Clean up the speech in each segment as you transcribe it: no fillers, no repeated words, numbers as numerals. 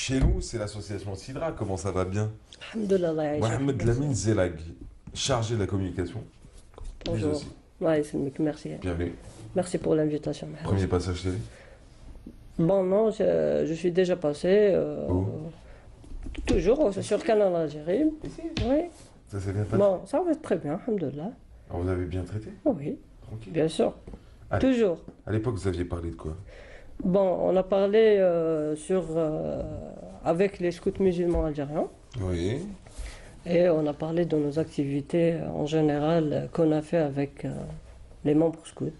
chez nous, c'est l'association Sidra. Comment ça va bien? Alhamdoulilah, Allah yaïchek. Mohamed Merci. Lamine Zelag, chargé de la communication. Lui Bonjour. aussi. Ouais, c'est le mec, merci. Bienvenue. Merci pour l'invitation. Premier passage télé. Bon, non, je suis déjà passé. Où? Toujours sur Canal Algérie. Ici. Oui. Ça s'est bien passé. Bon, ça va très bien, alhamdoulilah. Alors, vous avez bien traité? Oui, Tranquille. bien sûr. Allez. Toujours. À l'époque, vous aviez parlé de quoi? Bon, on a parlé avec les scouts musulmans algériens Oui. et on a parlé de nos activités en général qu'on a fait avec les membres scouts,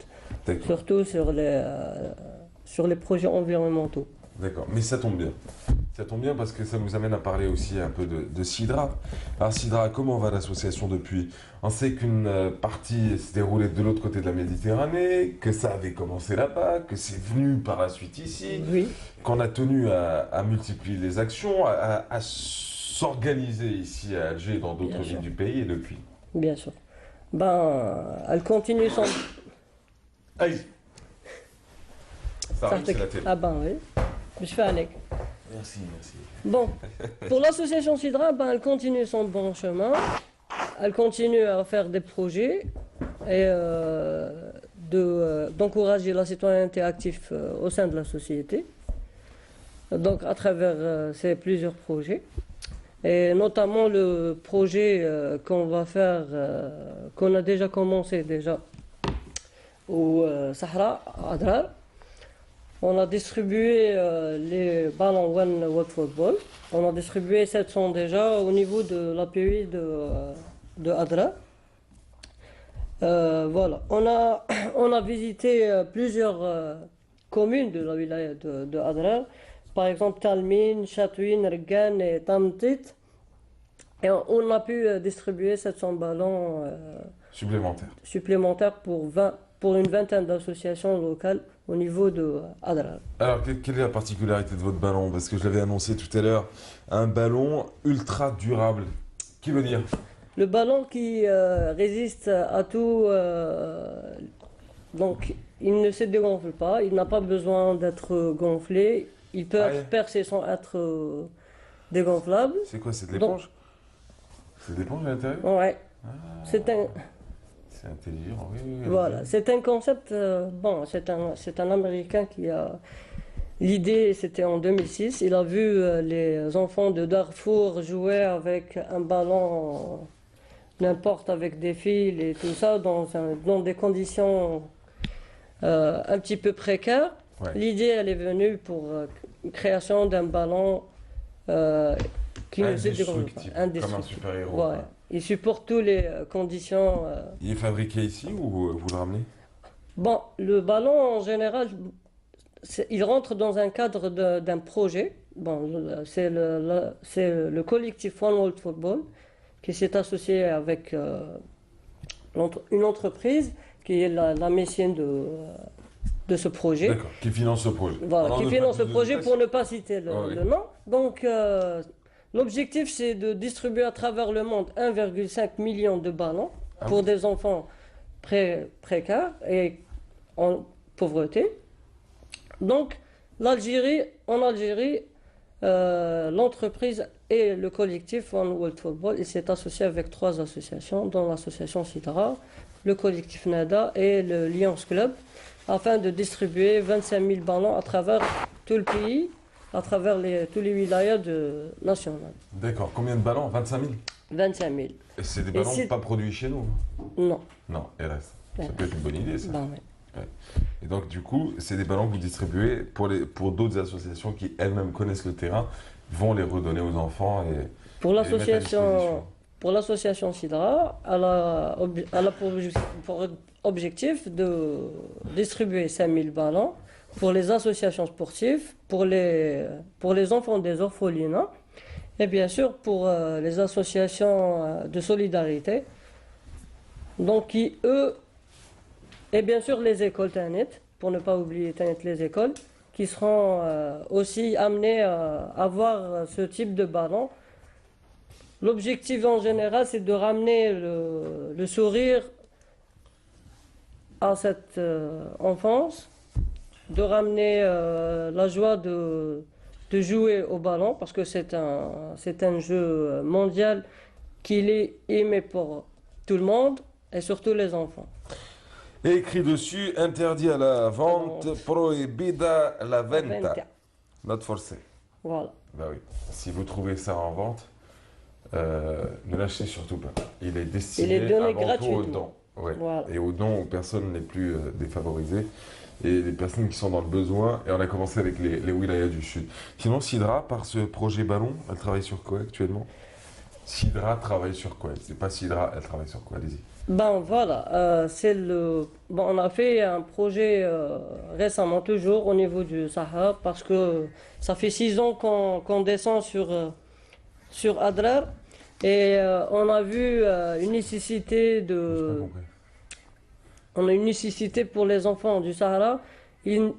D'accord. surtout sur les projets environnementaux. D'accord. Mais ça tombe bien. Ça tombe bien parce que ça nous amène à parler aussi un peu de Sidra. Alors Sidra, comment va l'association depuis? On sait qu'une partie s'est déroulée de l'autre côté de la Méditerranée, que ça avait commencé là-bas, que c'est venu par la suite ici, Oui, qu'on a tenu à multiplier les actions, à s'organiser ici à Alger et dans d'autres Bien villes sûr. du pays et depuis. bien sûr. Ben, elle continue son... Aïe. Ça arrive, c'est la télé. Ah ben oui, je fais avec. Merci, merci. Bon, pour l'association Sidra, ben, elle continue son bon chemin. Elle continue à faire des projets et d'encourager la citoyenneté active au sein de la société. Donc à travers ces plusieurs projets. Et notamment le projet qu'on va faire, qu'on a déjà commencé déjà au Sahara, à Adrar. On a distribué les ballons One World Football. On a distribué 700 déjà au niveau de l'API de Adra. Voilà. On a visité plusieurs communes de la wilaya de Adra. Par exemple, Talmin, Chatouine, Regan et Tamtit. Et on a pu distribuer 700 ballons Supplémentaire. supplémentaires pour une vingtaine d'associations locales au niveau de Adrar. Alors, quelle est la particularité de votre ballon? Parce que je l'avais annoncé tout à l'heure, un ballon ultra durable. Qui veut dire? Le ballon qui résiste à tout, donc il ne se dégonfle pas, il n'a pas besoin d'être gonflé, il peut Ah, être percé sans être dégonflable. C'est quoi? C'est de l'éponge? C'est de l'éponge à l'intérieur? Ouais, Ah, c'est un, c'est intelligent, oui, oui, oui. voilà, c'est un concept, bon, c'est un Américain qui a... L'idée, c'était en 2006, il a vu les enfants de Darfour jouer avec un ballon, n'importe avec des fils et tout ça, dans des conditions un petit peu précaires. Ouais. L'idée, elle est venue pour création d'un ballon qui ne se dégonfle pas, Indestructible, comme un indestructible. super-héros. Ouais. quoi. Il supporte toutes les conditions. Il est fabriqué ici ou vous le ramenez? Bon, le ballon en général, il rentre dans un cadre d'un projet. Bon, c'est le collectif One World Football qui s'est associé avec une entreprise qui est la mécène de ce projet. D'accord, qui finance ce projet. Voilà, Alors, qui ne finance pas- ce projet pour ne pas citer Ah oui. le nom. Donc, l'objectif, c'est de distribuer à travers le monde 1,5 million de ballons Ah pour oui. des enfants précaires et en pauvreté. Donc, en Algérie, l'entreprise et le collectif One World Football, il s'est associé avec 3 associations, dont l'association Sidra, le collectif Nada et le Lions Club, afin de distribuer 25 000 ballons à travers tout le pays, à travers tous les wilayas nationales. D'accord, combien de ballons? 25 000? 25 000. Et c'est des ballons c'est- pas produits chez nous? Non. Non, hélas. Ça Ouais. peut être une bonne idée, ça. Ben ouais. Et donc, du coup, c'est des ballons que vous distribuez pour d'autres associations qui elles-mêmes connaissent le terrain, vont les redonner aux enfants et Pour et les mettre à disposition. l'association Sidra, elle a pour objectif de distribuer 5000 ballons pour les associations sportives, pour les enfants des orphelinats et bien sûr pour les associations de solidarité. Donc et bien sûr les écoles Tanet, pour ne pas oublier Tanet les écoles, qui seront aussi amenées à avoir ce type de ballon. L'objectif en général, c'est de ramener le sourire à cette enfance, de ramener la joie de jouer au ballon parce que c'est un jeu mondial qu'il est aimé pour tout le monde et surtout les enfants. Et écrit dessus, interdit à la vente, Alors, prohibida la la venta. venta. Not forcé. Voilà. Bah oui. Si vous trouvez ça en vente, ne l'achetez surtout pas. Il est Il destiné est donné avant tout aux gratuitement. dons. Ouais. Voilà. Et aux dons aux personnes les plus défavorisées et les personnes qui sont dans le besoin. Et on a commencé avec les wilayas du Sud. Sinon, Sidra, par ce projet ballon, elle travaille sur quoi actuellement? Sidra travaille sur quoi? C'est pas Sidra, elle travaille sur quoi? Allez-y. Ben voilà, on a fait un projet récemment, toujours au niveau du Sahara, parce que ça fait 6 ans qu'on descend sur Adrar et on a vu une nécessité J'ai pas de, compris. on a une nécessité pour les enfants du Sahara. Ils,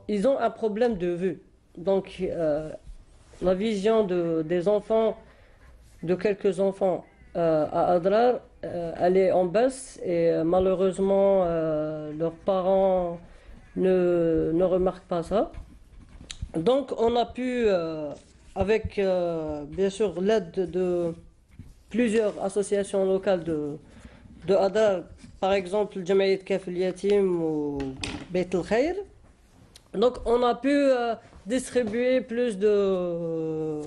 ils ont un problème de vue. Donc la vision des enfants, de quelques enfants à Adrar, elle est en baisse et malheureusement leurs parents ne remarquent pas ça. Donc on a pu, avec bien sûr l'aide de plusieurs associations locales de Adrar, par exemple Jamaïat Kaf El Yatim ou Beit El Khair, donc on a pu distribuer plus de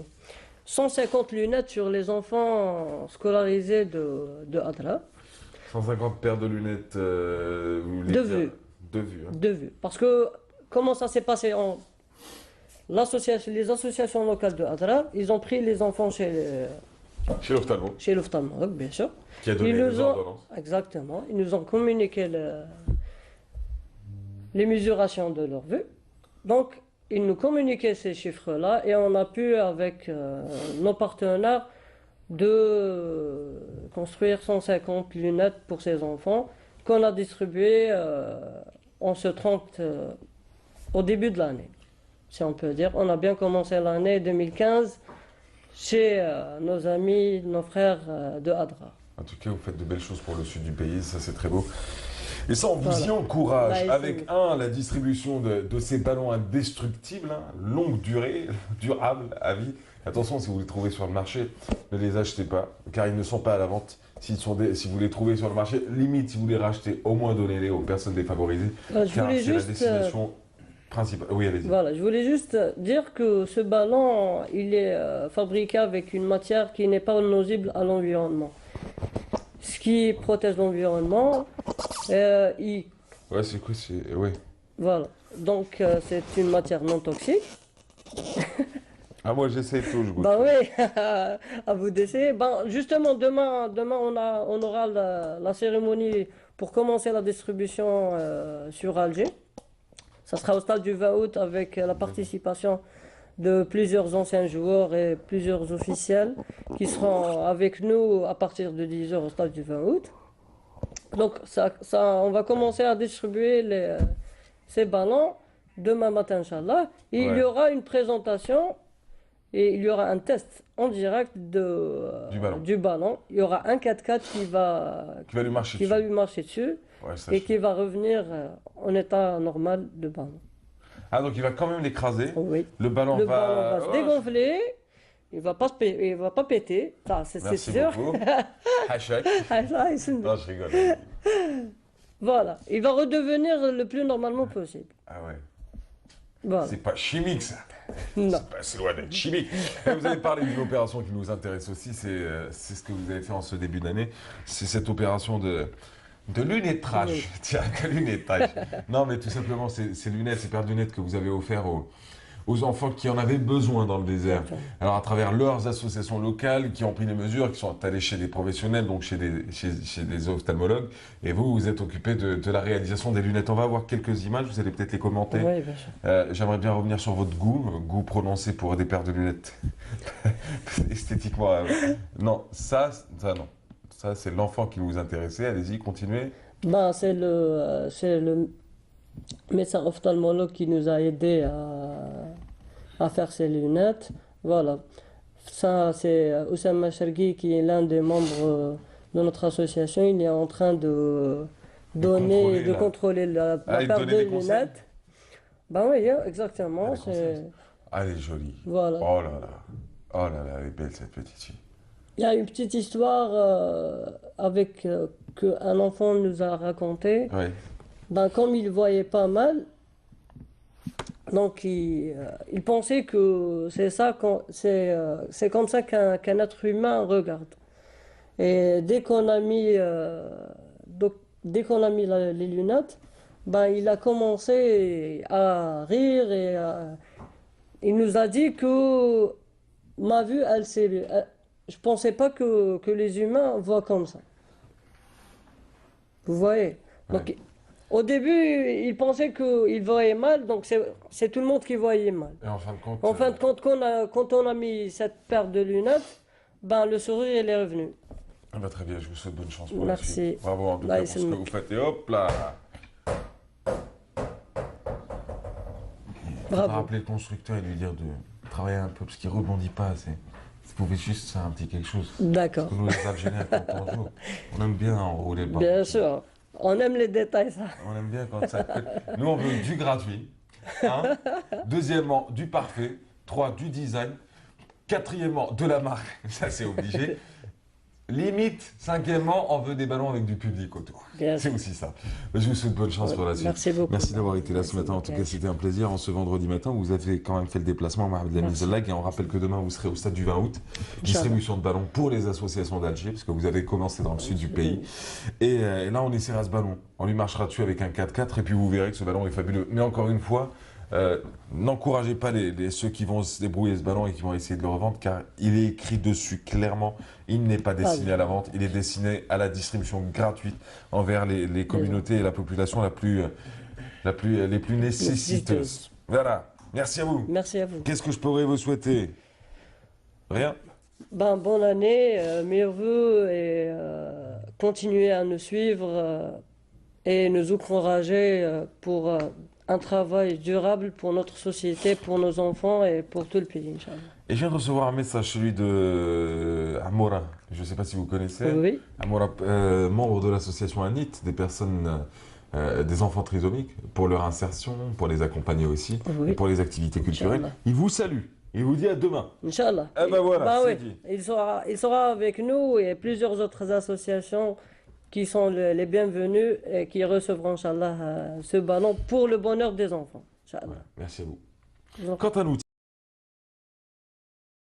150 lunettes sur les enfants scolarisés de Adra, 150 paires de lunettes vous voulez de dire vue, de vue. Hein. de vue. Parce que comment ça s'est passé les associations locales de Adra, ils ont pris les enfants Chez l'ophtalmo, chez l'ophtalmologue, bien sûr. qui a donné Ils les nous ont, ordonnances. exactement, ils nous ont communiqué les mesurations de leur vue. Donc, ils nous communiquaient ces chiffres-là et on a pu, avec nos partenaires, construire 150 lunettes pour ces enfants qu'on a distribuées en ce 30 au début de l'année, si on peut dire. On a bien commencé l'année 2015 chez nos amis, nos frères de Adra. En tout cas, vous faites de belles choses pour le sud du pays, ça c'est très beau. Et ça, on vous Voilà. y encourage Bah, avec la distribution de ces ballons indestructibles, hein, longue durée, durables, à vie. Attention, si vous les trouvez sur le marché, ne les achetez pas, car ils ne sont pas à la vente. Si vous les trouvez sur le marché, limite, si vous les rachetez, au moins donnez-les aux personnes défavorisées, Je car voulais c'est la juste, destination principale. Oui, allez-y. voilà, je voulais juste dire que ce ballon, il est fabriqué avec une matière qui n'est pas nuisible à l'environnement. Ce qui protège l'environnement, Ouais, c'est quoi? Ouais. voilà. Donc c'est une matière non toxique. Ah, moi j'essaie tout, je goûte. Ben oui, à vous d'essayer. Ben, justement, demain on aura la cérémonie pour commencer la distribution sur Alger. Ça sera au stade du 20 août avec la participation de plusieurs anciens joueurs et plusieurs officiels qui seront avec nous à partir de 10 heures au stade du 20 août. Donc on va commencer à distribuer ces ballons demain matin, Inch'Allah. Et il y Ouais. aura une présentation et il y aura un test en direct Du ballon. du ballon. Il y aura un 4x4 Qui va lui marcher qui va dessus. lui marcher dessus Ouais, ça, et qui va revenir en état normal de ballon. Ah, donc il va quand même l'écraser. Oui. Le ballon Le va... ballon va se Oh, dégonfler, il va pas péter, ça c'est merci sûr. beaucoup. Hachak. Ah, ça, c'est une- Non, je rigole. Voilà, il va redevenir le plus normalement possible. Ah ouais. Voilà. C'est pas chimique ça. Non. C'est loin d'être chimique. Et vous avez parlé d'une opération qui nous intéresse aussi, c'est ce que vous avez fait en ce début d'année. C'est cette opération de lunettrage. Oui. Tiens, que lunettrage. Non, mais tout simplement, ces lunettes, ces paires de lunettes que vous avez offert aux enfants qui en avaient besoin dans le désert. Exactement. Alors, à travers leurs associations locales qui ont pris les mesures, qui sont allées chez des professionnels, donc chez des ophtalmologues, et vous, vous êtes occupé de la réalisation des lunettes. On va voir quelques images, vous allez peut-être les commenter. Oui, bien sûr. J'aimerais bien revenir sur votre goût prononcé pour des paires de lunettes. Esthétiquement. Non, ça non. Ça, c'est l'enfant qui vous intéressait. Allez-y, continuez. Ben, c'est le médecin ophtalmologue qui nous a aidés à faire ces lunettes. Voilà. Ça, c'est Oussama Chergui qui est l'un des membres de notre association. Il est en train de contrôler la Ah, il paire donnait de des conseils? lunettes. Ben oui, Ah, exactement. des conseils. Elle est jolie. Voilà. Oh là là. Oh là là, elle est belle cette petite fille. Il y a une petite histoire avec qu'un enfant nous a raconté. Ouais. Ben, comme il voyait pas mal, donc il pensait que c'est ça, c'est comme ça qu'un être humain regarde. Et dès qu'on a mis les lunettes, ben, il a commencé à rire il nous a dit que ma vue, je pensais pas que les humains voient comme ça. Vous voyez? Ouais. Donc, au début, il pensait qu'il voyait mal, donc c'est tout le monde qui voyait mal. Et en fin de compte. En fin de compte, quand on a mis cette paire de lunettes, ben, le sourire, il est revenu. Bah, très bien, je vous souhaite bonne chance pour la Merci. suite. Bravo en tout Là, cas pour ce que vous faites. Et hop là. Il faut Bravo. rappeler le constructeur et lui dire de travailler un peu parce qu'il rebondit pas assez. Vous pouvez juste faire un petit quelque chose. D'accord. Parce que nous, les Algériens, quand on joue, on aime bien enrouler le ballon. Bien sûr. On aime les détails, ça. On aime bien quand ça coûte. Nous, on veut du gratuit. Un. Deuxièmement, du parfait. 3, du design. Quatrièmement, de la marque. Ça, c'est obligé. Limite, cinquièmement, on veut des ballons avec du public autour. Bien C'est sûr. aussi ça. Je vous souhaite bonne chance pour la suite. Merci beaucoup. Merci d'avoir été là ce Merci matin. En beaucoup. tout cas, c'était un plaisir. En ce vendredi matin, vous avez quand même fait le déplacement, Mohamed Lamine Merci. Zellag. Et on rappelle que demain, vous serez au stade du 20 août. Distribution de ballons pour les associations d'Alger, parce que vous avez commencé dans le sud du pays. Et là, on essaiera ce ballon. On lui marchera dessus avec un 4x4. Et puis, vous verrez que ce ballon est fabuleux. Mais encore une fois, n'encouragez pas ceux qui vont se débrouiller ce ballon et qui vont essayer de le revendre, car il est écrit dessus clairement, il n'est pas destiné à la vente, il est destiné à la distribution gratuite envers les communautés et la population les plus nécessiteuses. Voilà, merci à vous. Merci à vous. Qu'est-ce que je pourrais vous souhaiter? Rien? Ben, bonne année, meilleurs vœux et continuez à nous suivre et nous encourager pour un travail durable pour notre société, pour nos enfants et pour tout le pays, Inch'Allah. Et je viens de recevoir un message, celui de Amora. Je ne sais pas si vous connaissez. Oui, Amora, membre de l'association ANIT, des personnes, des enfants trisomiques, pour leur insertion, pour les accompagner aussi, Oui. et pour les activités culturelles. Inch'Allah. Il vous salue. Il vous dit à demain. Inch'Allah. Eh ben voilà, Ben c'est oui, dit. il sera avec nous et plusieurs autres associations qui sont les bienvenues et qui recevront, Inch'Allah, ce ballon pour le bonheur des enfants. Inch'Allah. Merci à vous. Je vous en Quant à nous,